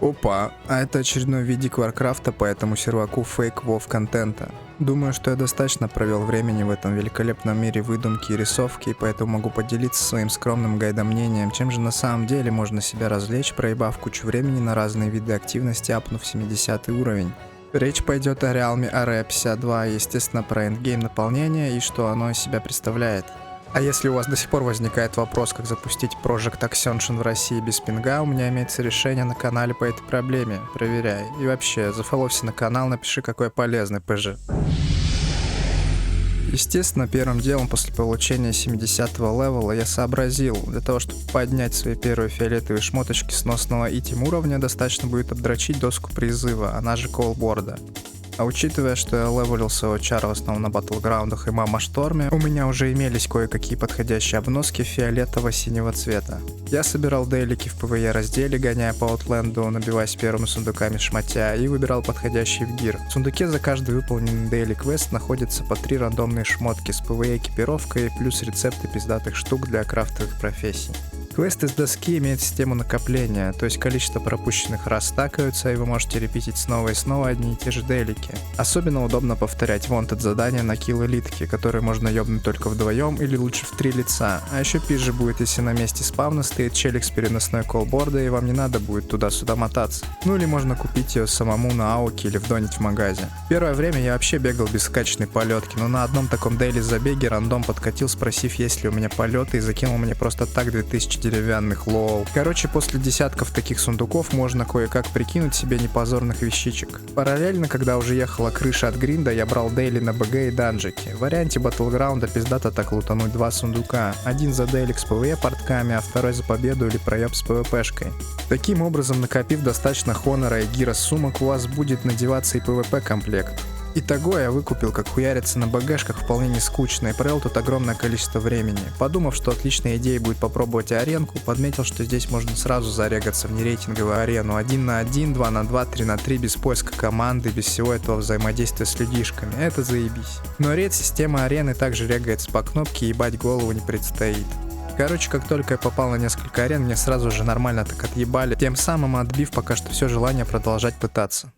Опа, а это очередной видик Варкрафта по этому серваку фейк WoW контента. Думаю, что я достаточно провел времени в этом великолепном мире выдумки и рисовки, и поэтому могу поделиться своим скромным гайдом-мнением, чем же на самом деле можно себя развлечь, проебав кучу времени на разные виды активности, апнув 70 уровень. Речь пойдет о Realme RE52, естественно, про эндгейм наполнение и что оно из себя представляет. А если у вас до сих пор возникает вопрос, как запустить Project Ascension в России без пинга, у меня имеется решение на канале по этой проблеме. Проверяй. И вообще, зафоловься на канал, напиши, какой полезный ПЖ. Естественно, первым делом после получения 70-го левела я сообразил, для того, чтобы поднять свои первые фиолетовые шмоточки сносного итим уровня, достаточно будет обдрочить доску призыва, она же коллборда. А учитывая, что я левелил своего чара в основном на батлграундах и мама-шторме, у меня уже имелись кое-какие подходящие обноски фиолетово-синего цвета. Я собирал дейлики в PvE разделе, гоняя по Outland'у, набиваясь первыми сундуками шматя, и выбирал подходящий в гир. В сундуке за каждый выполненный дейли квест находится по 3 рандомные шмотки с PvE экипировкой плюс рецепты пиздатых штук для крафтовых профессий. Квесты с доски имеют систему накопления, то есть количество пропущенных раз стакаются, и вы можете репетить снова и снова одни и те же дейлики. Особенно удобно повторять wanted задания на килл-элитки, которые можно ёбнуть только вдвоем или лучше в 3 лица. А еще пизже будет, если на месте спавна стоит челик с переносной коллбордой, и вам не надо будет туда-сюда мотаться. Ну или можно купить ее самому на ауке или вдонить в магазе. Первое время я вообще бегал без скачанной полетки, но на одном таком дейли забеге рандом подкатил, спросив, есть ли у меня полеты, и закинул мне просто так 2000 деревянных, лол. Короче, после десятков таких сундуков можно кое-как прикинуть себе непозорных вещичек. Параллельно, когда уже ехала крыша от гринда, я брал дейли на БГ и данжики. В варианте батлграунда пиздато так лутануть 2 сундука. Один за дейлик с PvE портками, а второй за победу или проеб с PvP-шкой. Таким образом, накопив достаточно хонора и гира сумок, у вас будет надеваться и PvP комплект. Итого я выкупил, как хуяриться на БГшках вполне не скучно и провел тут огромное количество времени. Подумав, что отличной идеей будет попробовать аренку, подметил, что здесь можно сразу зарегаться в нерейтинговую арену 1 на 1, 2 на 2, 3 на 3 без поиска команды, без всего этого взаимодействия с людишками. Это заебись. Но рейд-система арены также регается по кнопке и ебать голову не предстоит. Короче, как только я попал на несколько арен, мне сразу же нормально так отъебали, тем самым отбив пока что все желание продолжать пытаться.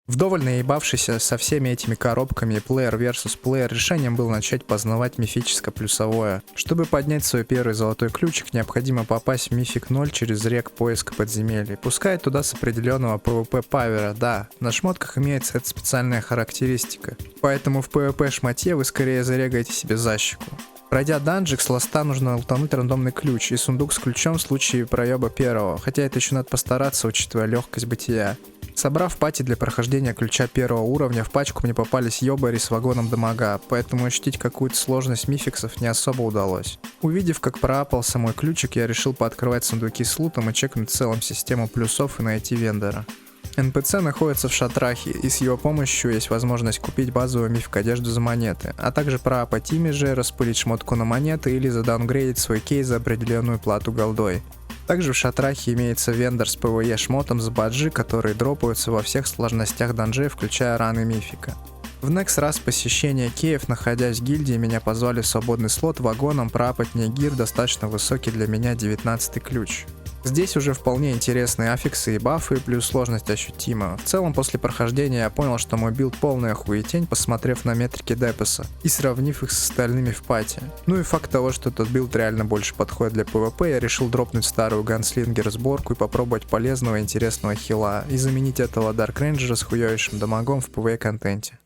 Вдоволь наебавшийся со всеми этими коробками и плеер versus плеер, решением было начать познавать мифическо-плюсовое. Чтобы поднять свой первый золотой ключик, необходимо попасть в мифик 0 через рек поиска подземелий. Пускай туда с определенного PvP павера, да, на шмотках имеется эта специальная характеристика. Поэтому в PvP шмоте вы скорее зарегаете себе защику. Пройдя данжик, с ласта нужно лутануть рандомный ключ и сундук с ключом в случае проеба первого, хотя это еще надо постараться, учитывая легкость бытия. Собрав пати для прохождения ключа первого уровня, в пачку мне попались ёбари с вагоном дамага, поэтому ощутить какую-то сложность мификсов не особо удалось. Увидев, как проапался мой ключик, я решил пооткрывать сундуки с лутом и чекнуть в целом систему плюсов и найти вендора. НПЦ находится в шатрахе, и с его помощью есть возможность купить базовую мифик одежду за монеты, а также проапать ими же, распылить шмотку на монеты или задаунгрейдить свой кейс за определенную плату голдой. Также в шатрахе имеется вендор с PvE шмотом с баджи, которые дропаются во всех сложностях данжей, включая раны мифика. В next раз посещения Киев, находясь в гильдии, меня позвали в свободный слот вагоном проапать мне гир, достаточно высокий для меня 19-й ключ. Здесь уже вполне интересные аффиксы и бафы, плюс сложность ощутима. В целом, после прохождения я понял, что мой билд полная хуетень, посмотрев на метрики Депеса и сравнив их с остальными в пати. Ну и факт того, что этот билд реально больше подходит для PvP, я решил дропнуть старую ганслингер сборку и попробовать полезного и интересного хила, и заменить этого Dark Ranger с хуёвейшим дамагом в PvE контенте.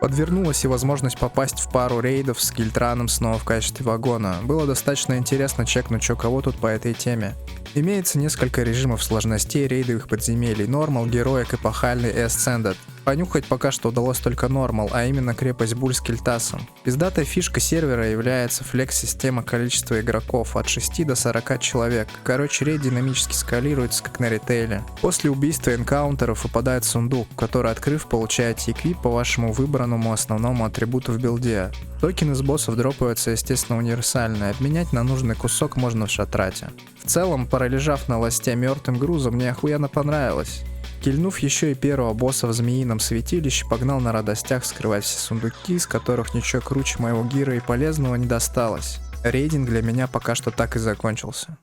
Подвернулась и возможность попасть в пару рейдов с гильдраном снова в качестве вагона. Было достаточно интересно чекнуть, что кого тут по этой теме. Имеется несколько режимов сложностей рейдовых подземелий: Нормал, Героик, Эпохальный и Ascended. Понюхать пока что удалось только Нормал, а именно крепость Буль с Кельтасом. Пиздатая фишка сервера является флекс-система количества игроков от 6 до 40 человек. Короче, рейд динамически скалируется, как на ритейле. После убийства энкаунтеров выпадает сундук, который, открыв, получаете эквип по вашему выбранному основному атрибуту в билде. Токены с боссов дропаются, естественно, универсальные, обменять на нужный кусок можно в шатрате. В целом, пролежав на ласте мертвым грузом, мне охуенно понравилось. Кильнув еще и первого босса в змеином святилище, погнал на радостях вскрывать все сундуки, из которых ничего круче моего гира и полезного не досталось. Рейдинг для меня пока что так и закончился.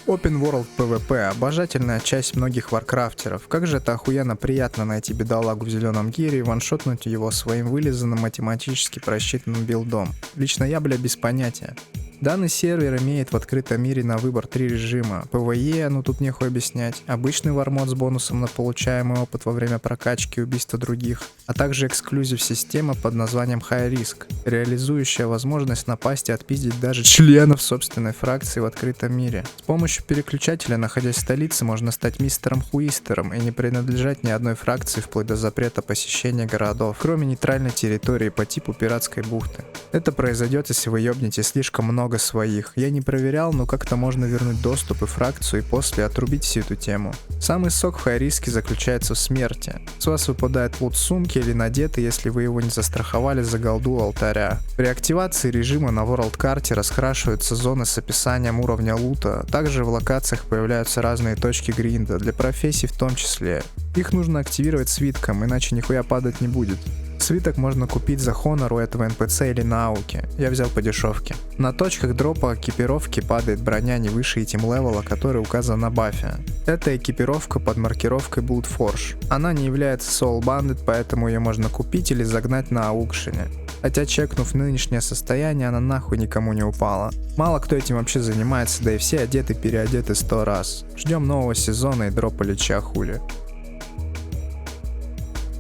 Open World PvP – обожательная часть многих варкрафтеров. Как же это охуенно приятно найти бедолагу в зеленом гире и ваншотнуть его своим вылизанным математически просчитанным билдом. Лично я, без понятия. Данный сервер имеет в открытом мире на выбор 3 режима. PvE, ну тут нехуй объяснять, обычный вармод с бонусом на получаемый опыт во время прокачки и убийства других, а также эксклюзив система под названием High Risk, реализующая возможность напасть и отпиздить даже членов собственной фракции в открытом мире. С помощью переключателя, находясь в столице, можно стать мистером Хуистером и не принадлежать ни одной фракции вплоть до запрета посещения городов, кроме нейтральной территории по типу пиратской бухты. Это произойдет, если вы ёбнете слишком много своих. Я не проверял, но как-то можно вернуть доступ и фракцию и после отрубить всю эту тему. Самый сок в хай-риске заключается в смерти. С вас выпадает лут сумки или надеты, если вы его не застраховали за голду у алтаря. При активации режима на World карте раскрашиваются зоны с описанием уровня лута. Также в локациях появляются разные точки гринда, для профессий в том числе. Их нужно активировать свитком, иначе нихуя падать не будет. Свиток можно купить за Honor у этого NPC или на ауке. Я взял по дешевке. На точках дропа экипировки падает броня не выше этим левела, который указан на бафе. Это экипировка под маркировкой Blood Forge. Она не является Soul Banded, поэтому ее можно купить или загнать на аукшене. Хотя, чекнув нынешнее состояние, она нахуй никому не упала. Мало кто этим вообще занимается, да и все одеты-переодеты 100 раз. Ждем нового сезона и дропа лича хули.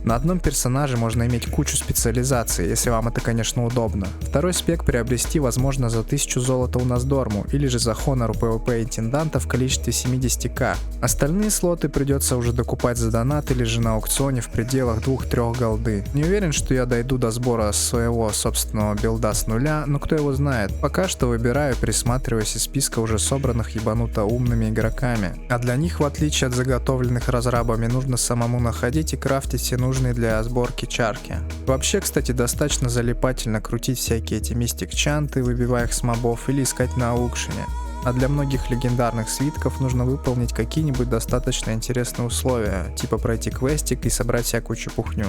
На одном персонаже можно иметь кучу специализаций, если вам это, конечно, удобно. Второй спек приобрести возможно за 1000 золота у Насдорму, или же за Honor у PvP интенданта в количестве 70к. Остальные слоты придется уже докупать за донат или же на аукционе в пределах 2-3 голды. Не уверен, что я дойду до сбора своего собственного билда с нуля, но кто его знает. Пока что выбираю, присматриваясь из списка уже собранных ебануто умными игроками. А для них, в отличие от заготовленных разрабами, нужно самому находить и крафтить все нужные для сборки чарки. Вообще, кстати, достаточно залипательно крутить всякие эти мистик-чанты, выбивая их с мобов, или искать на аукшене. А для многих легендарных свитков нужно выполнить какие-нибудь достаточно интересные условия, типа пройти квестик и собрать всякую чепухню.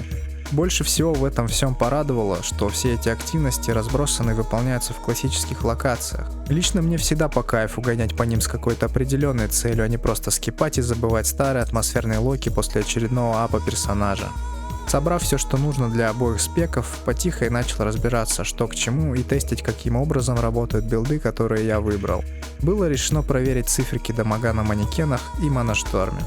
Больше всего в этом всем порадовало, что все эти активности разбросаны и выполняются в классических локациях. Лично мне всегда по кайфу гонять по ним с какой-то определенной целью, а не просто скипать и забывать старые атмосферные локи после очередного апа персонажа. Собрав все, что нужно для обоих спеков, потихо и начал разбираться, что к чему, и тестить, каким образом работают билды, которые я выбрал. Было решено проверить циферки дамага на манекенах и моношторме.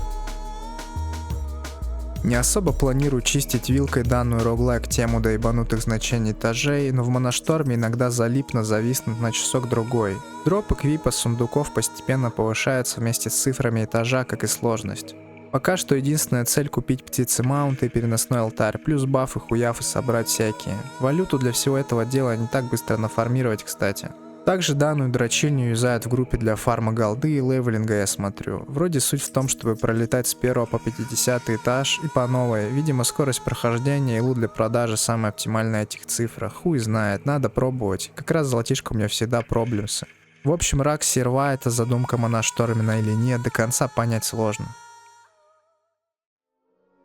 Не особо планирую чистить вилкой данную роглайк тему до ебанутых значений этажей, но в моношторме иногда залипно зависнуть на часок-другой. Дроп эквипа сундуков постепенно повышается вместе с цифрами этажа, как и сложность. Пока что единственная цель — купить птицы маунта и переносной алтарь, плюс бафы, хуяфы собрать всякие. Валюту для всего этого дела не так быстро нафармировать, кстати. Также данную дрочильню юзают в группе для фарма голды и левелинга, я смотрю. Вроде суть в том, чтобы пролетать с 1 по 50 этаж и по новой. Видимо, скорость прохождения и лут для продажи самая оптимальная этих цифрах. Хуй знает, надо пробовать. Как раз золотишко у меня всегда проблемсы. В общем, рак серва — это задумка моноштормена или нет, до конца понять сложно.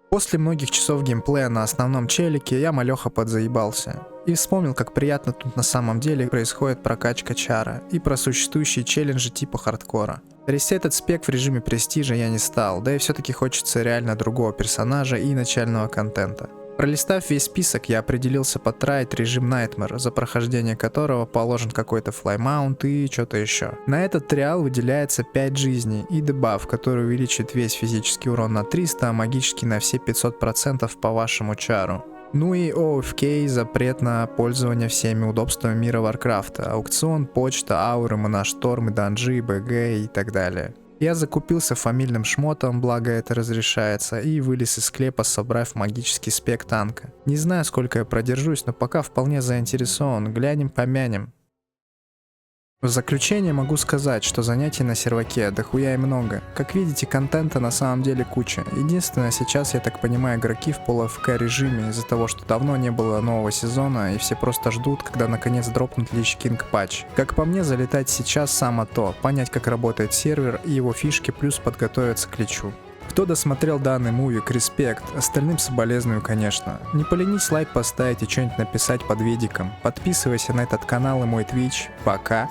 После многих часов геймплея на основном челике я малёха подзаебался. И вспомнил, как приятно тут на самом деле происходит прокачка чара и про существующие челленджи типа хардкора. Ресетать спек в режиме престижа я не стал, да и все-таки хочется реально другого персонажа и начального контента. Пролистав весь список, я определился потраить режим Nightmare, за прохождение которого положен какой-то флаймаунт и что-то еще. На этот триал выделяется 5 жизней и дебаф, который увеличит весь физический урон на 300, а магический на все 500% по вашему чару. Ну и OFK, запрет на пользование всеми удобствами мира Варкрафта, аукцион, почта, ауры, моноштормы, данжи, БГ и так далее. Я закупился фамильным шмотом, благо это разрешается, и вылез из склепа, собрав магический спек танка. Не знаю, сколько я продержусь, но пока вполне заинтересован, глянем помянем. В заключение могу сказать, что занятий на серваке дохуя и много. Как видите, контента на самом деле куча. Единственное, сейчас, я так понимаю, игроки в полу-АФК режиме из-за того, что давно не было нового сезона, и все просто ждут, когда наконец дропнут Lich King патч. Как по мне, залетать сейчас само то, понять, как работает сервер и его фишки, плюс подготовиться к личу. Кто досмотрел данный мувик, респект, остальным соболезную, конечно. Не поленись лайк поставить и что-нибудь написать под видиком. Подписывайся на этот канал и мой Twitch. Пока!